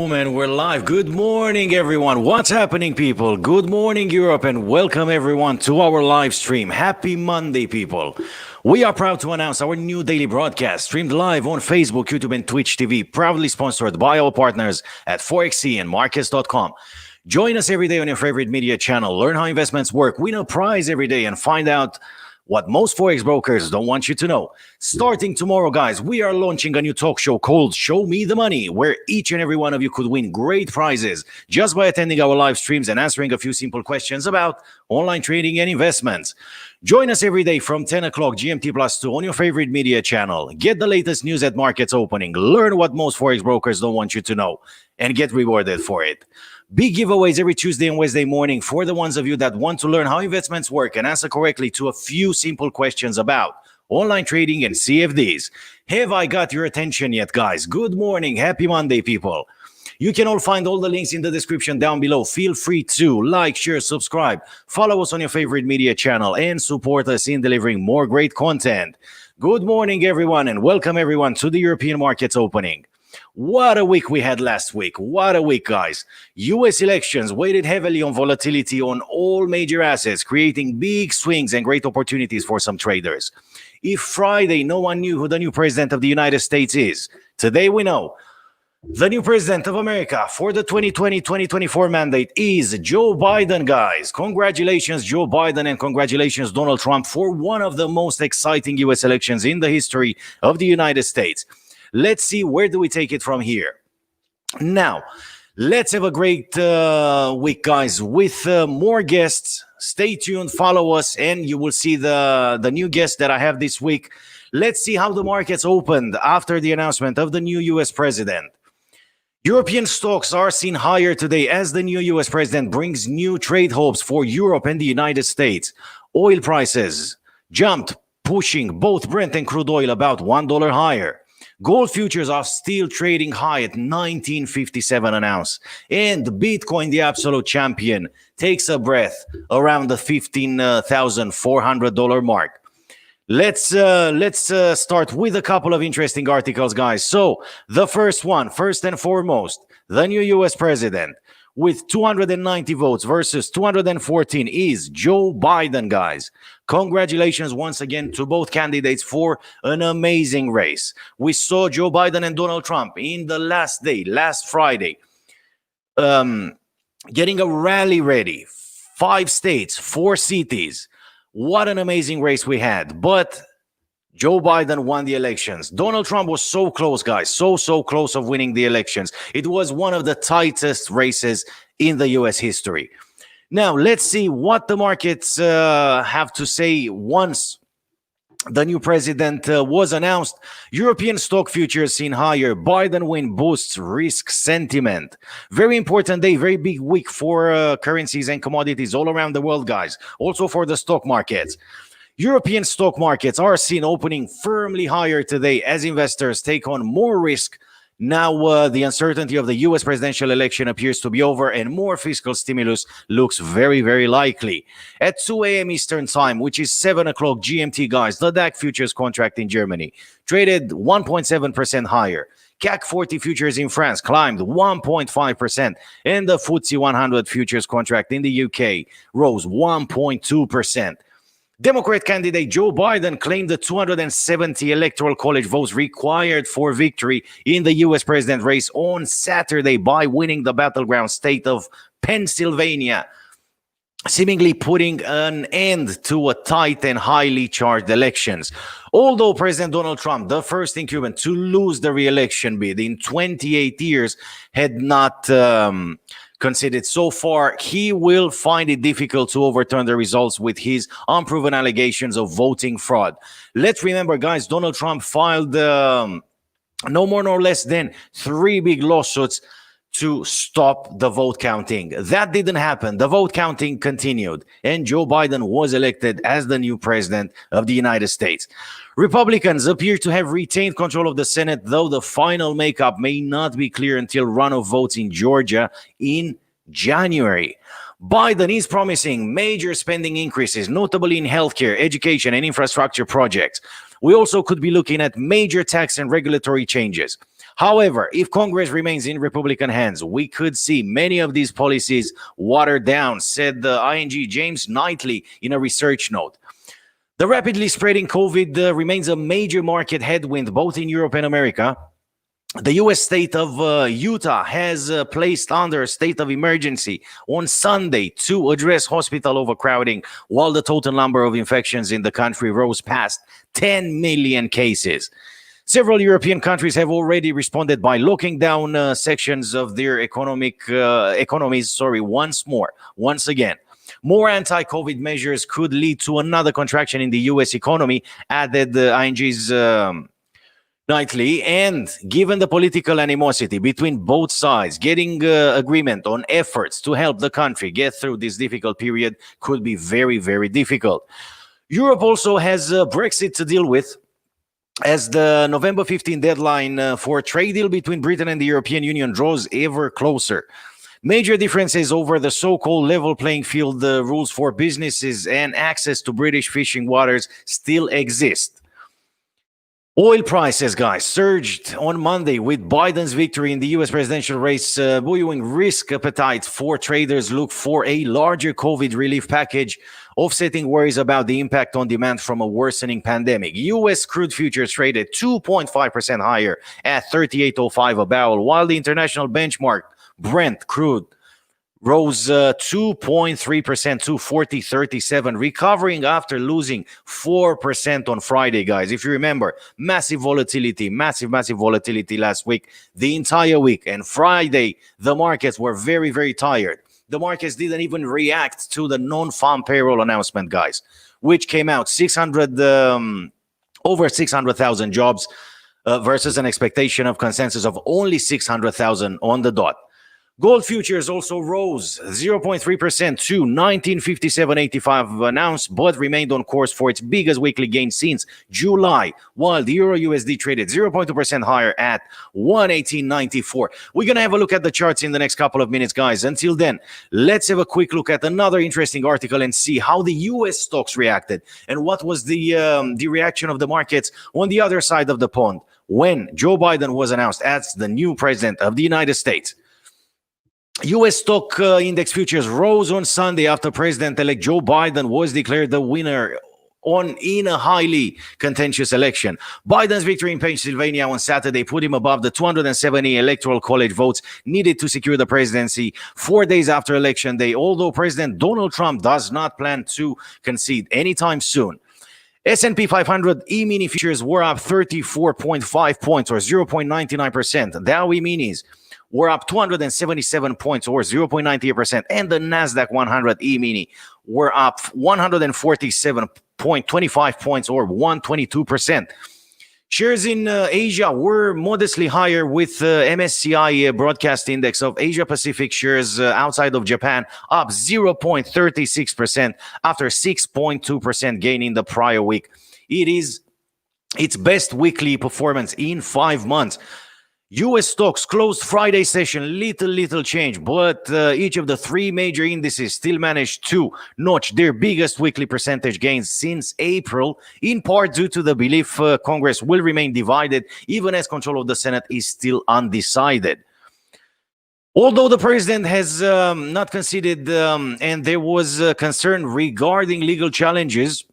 Boom, and we're live. Good morning, everyone. What's happening, people? Good morning, Europe, and welcome everyone to our live stream. Happy Monday, people. We are proud to announce our new daily broadcast, streamed live on Facebook, YouTube, and Twitch TV, proudly sponsored by our partners at Forex and Markets.com. Join us every day on your favorite media channel. Learn how investments work, win a prize every day, and find out what most Forex brokers don't want you to know. Starting tomorrow, guys, we are launching a new talk show called Show Me the Money, where each and every one of you could win great prizes just by attending our live streams and answering a few simple questions about online trading and investments. Join us every day from 10 o'clock GMT plus 2 on your favorite media channel. Get the latest news at markets opening. Learn what most Forex brokers don't want you to know and get rewarded for it. Big giveaways every Tuesday and Wednesday morning for the ones of you that want to learn how investments work and answer correctly to a few simple questions about online trading and CFDs. Have I got your attention yet, guys? Good morning. Happy Monday, people. You can all find all the links in the description down below. Feel free to like, share, subscribe, follow us on your favorite media channel, and support us in delivering more great content. Good morning, everyone, and welcome everyone to the European markets opening. What a week we had last week. What a week, guys. US elections weighted heavily on volatility on all major assets, creating big swings and great opportunities for some traders. If Friday no one knew who the new president of the United States is, today we know. The new president of America for the 2020-2024 mandate is Joe Biden, guys. Congratulations, Joe Biden, and congratulations, Donald Trump, for one of the most exciting US elections in the history of the United States. Let's see, where do we take it from here? Now, let's have a great week, guys, with more guests. Stay tuned, follow us, and you will see the new guest that I have this week. Let's see how the markets opened after the announcement of the new U.S. president. European stocks are seen higher today as the new U.S. president brings new trade hopes for Europe and the United States. Oil prices jumped, pushing both Brent and crude oil about $1 higher. Gold futures are still trading high at $19.57 an ounce. And Bitcoin, the absolute champion, takes a breath around the $15,400 mark. Let's start with a couple of interesting articles, guys. So the first one, first and foremost, the new U.S. president with 290 votes versus 214 is Joe Biden, guys. Congratulations once again to both candidates for an amazing race. We saw Joe Biden and Donald Trump in the last day, last Friday, getting a rally ready. 5 states, 4 cities. What an amazing race we had. But Joe Biden won the elections. Donald Trump was so close, guys. So close of winning the elections. It was one of the tightest races in the U.S. history. Now, let's see what the markets have to say once the new president was announced. European stock futures seen higher. Biden win boosts risk sentiment. Very important day, very big week for currencies and commodities all around the world, guys. Also for the stock markets. European stock markets are seen opening firmly higher today as investors take on more risk. Now the uncertainty of the U.S. presidential election appears to be over and more fiscal stimulus looks very, very likely. At 2 a.m. Eastern time, which is 7 o'clock GMT, guys, the DAX futures contract in Germany traded 1.7% higher. CAC 40 futures in France climbed 1.5%, and the FTSE 100 futures contract in the UK rose 1.2%. Democrat candidate Joe Biden claimed the 270 electoral college votes required for victory in the U.S. president race on Saturday by winning the battleground state of Pennsylvania, seemingly putting an end to a tight and highly charged elections. Although President Donald Trump, the first incumbent to lose the re-election bid in 28 years, had not considered so far, he will find it difficult to overturn the results with his unproven allegations of voting fraud. Let's remember, guys, Donald Trump filed no more nor less than 3 big lawsuits to stop the vote counting. That didn't happen. The vote counting continued, and Joe Biden was elected as the new president of the United States. Republicans appear to have retained control of the Senate, though the final makeup may not be clear until runoff votes in Georgia in January. Biden is promising major spending increases, notably in healthcare, education, and infrastructure projects. We also could be looking at major tax and regulatory changes. However, if Congress remains in Republican hands, we could see many of these policies watered down, said the ING James Knightley in a research note. The rapidly spreading COVID remains a major market headwind both in Europe and America. The U.S. state of Utah has placed under a state of emergency on Sunday to address hospital overcrowding, while the total number of infections in the country rose past 10 million cases. Several European countries have already responded by locking down sections of their economies once again. More anti-COVID measures could lead to another contraction in the U.S. economy, added ING's Knightley, and given the political animosity between both sides, getting agreement on efforts to help the country get through this difficult period could be very, very difficult. Europe also has Brexit to deal with, as the November 15 deadline for a trade deal between Britain and the European Union draws ever closer. Major differences over the so-called level playing field rules for businesses and access to British fishing waters still exist. Oil prices, guys, surged on Monday with Biden's victory in the U.S. presidential race, buoying risk appetite for traders look for a larger COVID relief package, offsetting worries about the impact on demand from a worsening pandemic. U.S. crude futures traded 2.5% higher at $38.05 a barrel, while the international benchmark Brent crude rose 2.3% to 40.37, recovering after losing 4% on Friday, guys. If you remember, massive volatility last week, the entire week. And Friday, the markets were very, very tired. The markets didn't even react to the non-farm payroll announcement, guys, which came out over 600,000 jobs versus an expectation of consensus of only 600,000 on the dot. Gold futures also rose 0.3% to 1957.85 an ounce, but remained on course for its biggest weekly gain since July, while the Euro USD traded 0.2% higher at 118.94. We're going to have a look at the charts in the next couple of minutes, guys. Until then, let's have a quick look at another interesting article and see how the US stocks reacted and what was the reaction of the markets on the other side of the pond when Joe Biden was announced as the new president of the United States. U.S. stock index futures rose on Sunday after President-elect Joe Biden was declared the winner in a highly contentious election. Biden's victory in Pennsylvania on Saturday put him above the 270 electoral college votes needed to secure the presidency 4 days after Election Day, although President Donald Trump does not plan to concede anytime soon. S&P 500 E-mini futures were up 34.5 points or 0.99%. Dow E-minis were up 277 points or 0.98%, and the NASDAQ 100 E-mini were up 147.25 points or 122%. Shares in Asia were modestly higher with MSCI broadcast index of Asia Pacific shares outside of Japan up 0.36% after 6.2% gain in the prior week. It is its best weekly performance in 5 months. U.S. stocks closed Friday session little change, but each of the three major indices still managed to notch their biggest weekly percentage gains since April, in part due to the belief Congress will remain divided even as control of the Senate is still undecided. Although the president has not conceded and there was concern regarding legal challenges,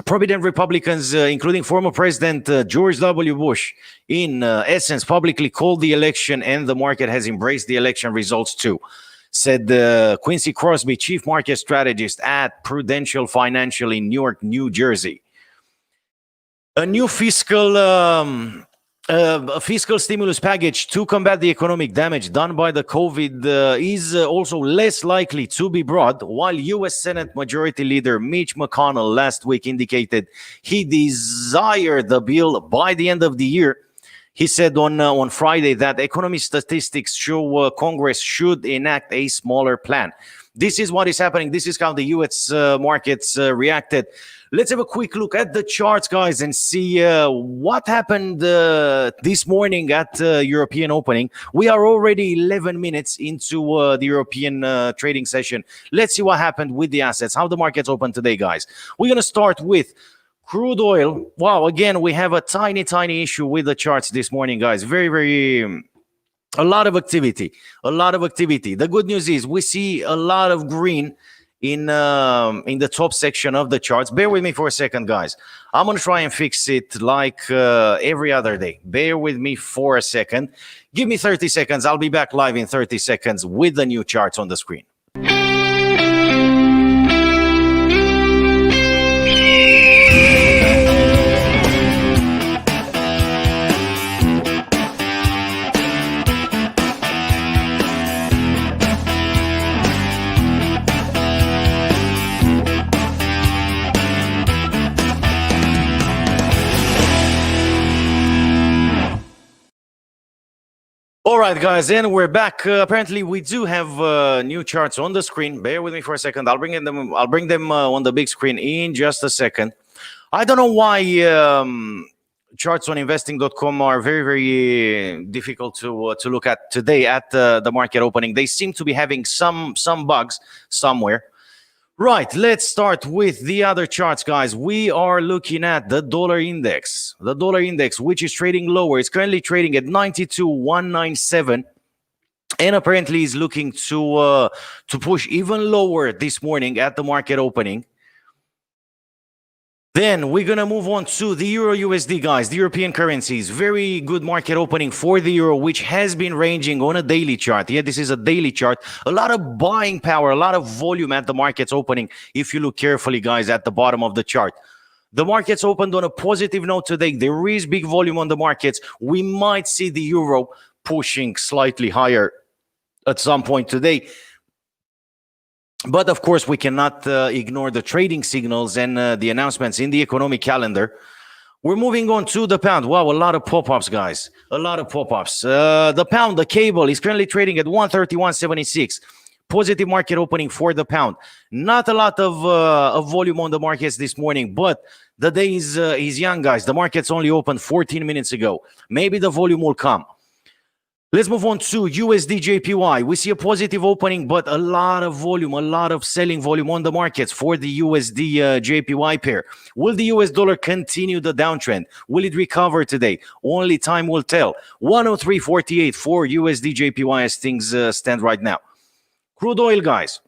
prominent Republicans, including former President George W. Bush, in essence, publicly called the election, and the market has embraced the election results too, said Quincy Crosby, chief market strategist at Prudential Financial in Newark, New Jersey. A new fiscal stimulus package to combat the economic damage done by the COVID is also less likely to be brought, while U.S. Senate Majority Leader Mitch McConnell last week indicated he desired the bill by the end of the year. He said on Friday that economic statistics show Congress should enact a smaller plan. This is what is happening. This is how the U.S. markets reacted. Let's have a quick look at the charts, guys, and see what happened this morning at European opening. We are already 11 minutes into the European trading session. Let's see what happened with the assets, how the markets opened today, guys. We're going to start with Crude oil. Wow, again, we have a tiny issue with the charts this morning, guys. Very, a lot of activity. The good news is we see a lot of green in the top section of the charts. Bear with me for a second, guys. I'm gonna try and fix it like every other day. Bear with me for a second. Give me 30 seconds. I'll be back live in 30 seconds with the new charts on the screen. All right, guys, and we're back. Apparently, we do have new charts on the screen. Bear with me for a second. I'll bring them on the big screen in just a second. I don't know why charts on investing.com are very difficult to look at today at the market opening. They seem to be having some bugs somewhere. Right, let's start with the other charts, guys. We are looking at the dollar index. The dollar index, which is trading lower, is currently trading at 92,197, and apparently is looking to push even lower this morning at the market opening. Then we're going to move on to the Euro USD, guys, the European currencies. Very good market opening for the Euro, which has been ranging on a daily chart. Yeah, this is a daily chart. A lot of buying power, a lot of volume at the market's opening. If you look carefully, guys, at the bottom of the chart. The markets opened on a positive note today. There is big volume on the markets. We might see the Euro pushing slightly higher at some point today. But of course, we cannot ignore the trading signals and the announcements in the economic calendar. We're moving on to the pound. Wow, a lot of pop-ups, guys. A lot of pop-ups. The pound, the cable, is currently trading at 131.76. Positive market opening for the pound. Not a lot of volume on the markets this morning, but the day is young, guys. The market's only opened 14 minutes ago. Maybe the volume will come. Let's move on to USD JPY. We see a positive opening, but a lot of volume, a lot of selling volume on the markets for the USD JPY pair. Will the US dollar continue the downtrend? Will it recover today? Only time will tell. 103.48 for USD JPY as things stand right now. Crude oil, guys.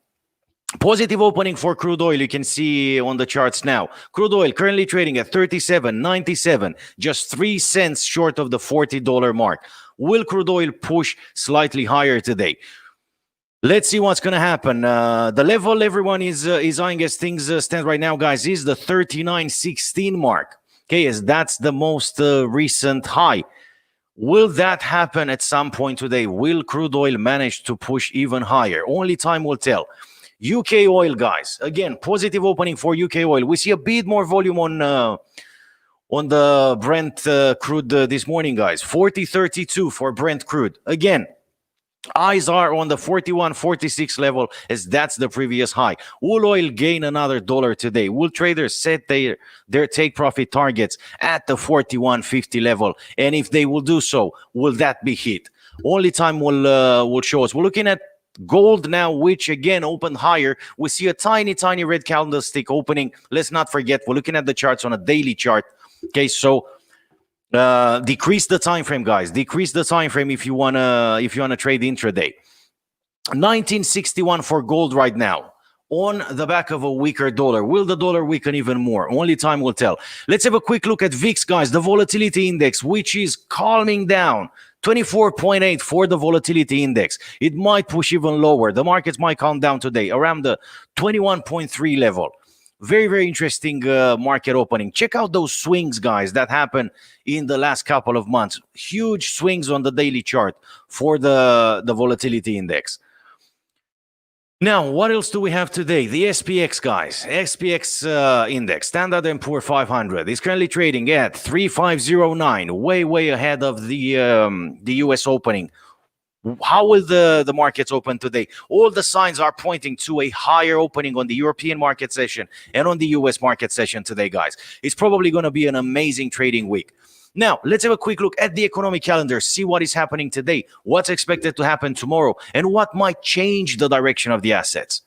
Positive opening for crude oil, you can see on the charts now. Crude oil currently trading at 37.97, just 3 cents short of the $40 mark. Will crude oil push slightly higher today? Let's see what's going to happen. The level everyone is eyeing as things stand right now, guys, is the 39.16 mark. Okay, as that's the most recent high. Will that happen at some point today? Will crude oil manage to push even higher? Only time will tell. UK oil, guys. Again, positive opening for UK oil. We see a bit more volume on the Brent crude this morning, guys. 40.32 for Brent crude. Again, eyes are on the 41.46 level as that's the previous high. Will oil gain another dollar today? Will traders set their take profit targets at the 41.50 level? And if they will do so, will that be hit? Only time will show us. We're looking at gold now, which again opened higher. We see a tiny red candlestick opening. Let's not forget, we're looking at the charts on a daily chart. Okay, so decrease the time frame, guys. Decrease the time frame if you wanna trade intraday. 1961 for gold right now, on the back of a weaker dollar. Will the dollar weaken even more? Only time will tell. Let's have a quick look at VIX, guys, the volatility index, which is calming down. 24.8 for the volatility index. It might push even lower. The markets might calm down today around the 21.3 level. Very interesting market opening. Check out those swings, guys, that happened in the last couple of months. Huge swings on the daily chart for the volatility index. Now, what else do we have today? The SPX, guys. SPX index, Standard & Poor 500, is currently trading at 3509, way ahead of the US opening. How will the markets open today? All the signs are pointing to a higher opening on the European market session and on the US market session today, guys. It's probably going to be an amazing trading week. Now, let's have a quick look at the economic calendar, see what is happening today, what's expected to happen tomorrow, and what might change the direction of the assets.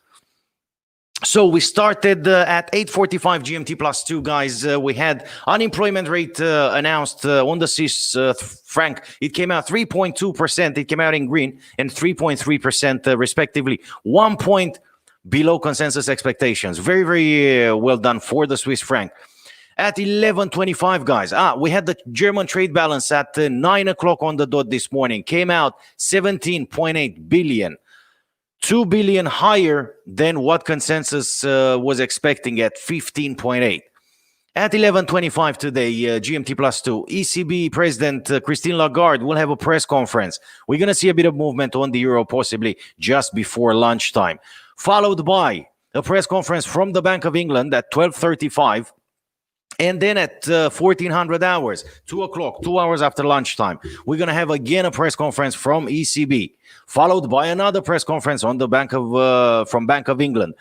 So we started at 8:45 GMT plus 2, guys. We had unemployment rate announced on the Swiss franc. It came out 3.2%. It came out in green, and 3.3% respectively. 1 point below consensus expectations. Very, very well done for the Swiss franc. At 11:25, guys, we had the German trade balance at 9 o'clock on the dot this morning. Came out 17.8 billion. 2 billion higher than what consensus was expecting at 15.8. At 11:25 today, GMT plus 2, ECB President Christine Lagarde will have a press conference. We're going to see a bit of movement on the euro possibly just before lunchtime, followed by a press conference from the Bank of England at 12:35. And then at 1400 hours, 2 o'clock, 2 hours after lunchtime, we're going to have again a press conference from ECB, followed by another press conference on the from Bank of England.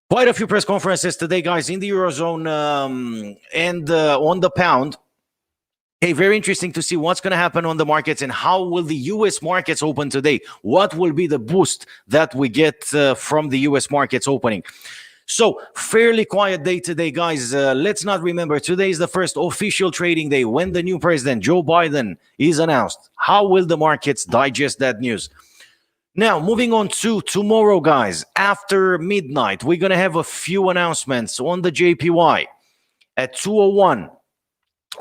Quite a few press conferences today, guys, in the Eurozone and on the pound. Hey, very interesting to see what's going to happen on the markets and how will the U.S. markets open today. What will be the boost that we get from the U.S. markets opening? So, fairly quiet day today, guys. Let's not remember, today is the first official trading day when the new president, Joe Biden, is announced. How will the markets digest that news? Now, moving on to tomorrow, guys. After midnight, we're going to have a few announcements on the JPY. At 2:01,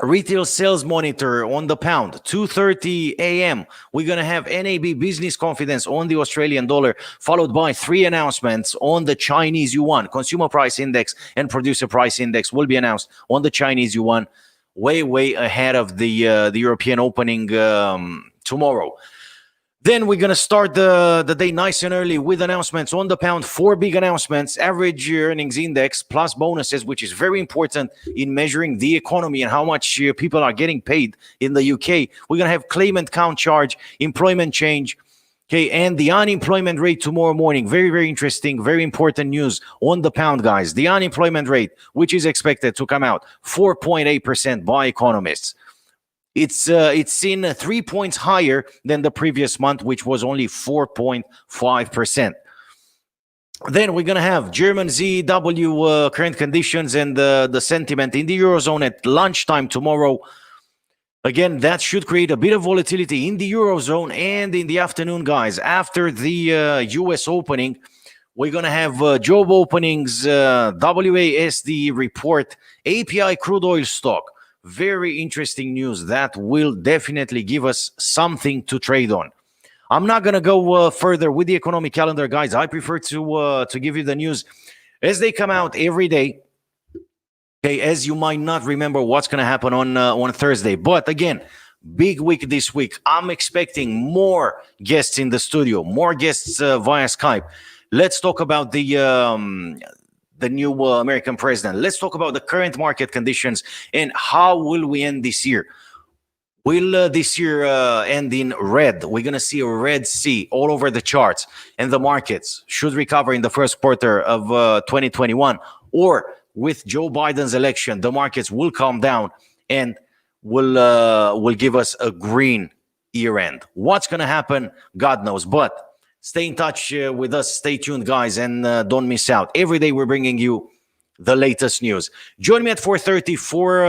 retail sales monitor on the pound. 2:30 a.m. we're going to have NAB business confidence on the Australian dollar, followed by 3 announcements on the Chinese yuan. Consumer price index and producer price index will be announced on the Chinese yuan, way ahead of the European opening tomorrow. Then we're going to start the day nice and early with announcements on the pound. 4 big announcements, average earnings index plus bonuses, which is very important in measuring the economy and how much people are getting paid in the UK. We're going to have claimant count charge, employment change, okay, and the unemployment rate tomorrow morning. Very interesting, very important news on the pound, guys. The unemployment rate, which is expected to come out 4.8% by economists. It's seen 3 points higher than the previous month, which was only 4.5%. Then we're going to have German ZW current conditions and the sentiment in the Eurozone at lunchtime tomorrow. Again, that should create a bit of volatility in the Eurozone and in the afternoon, guys. After the US opening, we're going to have job openings, WASD report, API crude oil stock. Very interesting news that will definitely give us something to trade on. I'm not going to go further with the economic calendar, guys. I prefer to give you the news as they come out every day. Okay, as you might not remember what's going to happen on Thursday. But again, big week this week. I'm expecting more guests in the studio, more guests via Skype. Let's talk about the new American president. Let's talk about the current market conditions and how will we end this year. Will this year end in red? We're going to see a red C all over the charts, and the markets should recover in the first quarter of 2021. Or with Joe Biden's election, the markets will calm down and will give us a green year end. What's going to happen? God knows. But stay in touch with us. Stay tuned, guys, and don't miss out. Every day we're bringing you the latest news. Join me at 4:30 for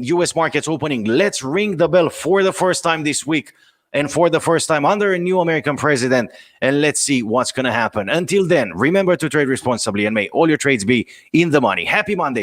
U.S. markets opening. Let's ring the bell for the first time this week and for the first time under a new American president, and let's see what's going to happen. Until then, remember to trade responsibly and may all your trades be in the money. Happy Monday, guys.